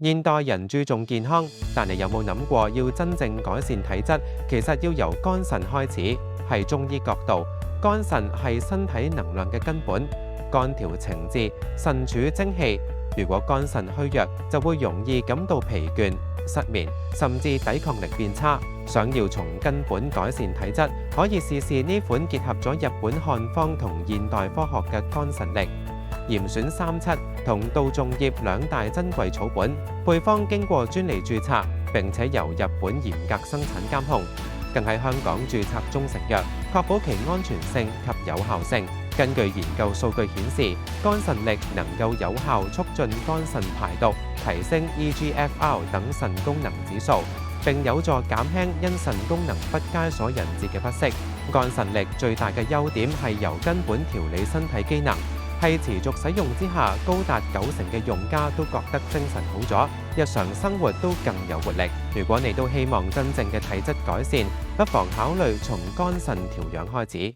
現代人注重健康，但你有冇諗過要真正改善體質，其實要由肝腎開始。係中醫角度，肝腎係身體能量嘅根本，肝調情志，腎儲精氣。如果肝腎虛弱，就會容易感到疲倦、失眠，甚至抵抗力變差。想要從根本改善體質，可以試試呢款結合咗日本漢方同現代科學嘅肝腎力。嚴選37同杜仲葉兩大珍貴草本，配方經過專利註冊，並且由日本嚴格生產監控，更喺香港註冊中成藥，確保其安全性及有效性。根據研究數據顯示，肝腎力能夠有效促進肝腎排毒，提升 eGFR 等腎功能指數，並有助減輕因腎功能不佳所引致嘅不適。肝腎力最大嘅優點係由根本調理身體機能，係持續使用之下，高達90%嘅用家都覺得精神好咗，日常生活都更有活力。如果你都希望真正嘅體質改善，不妨考慮從肝腎調養開始。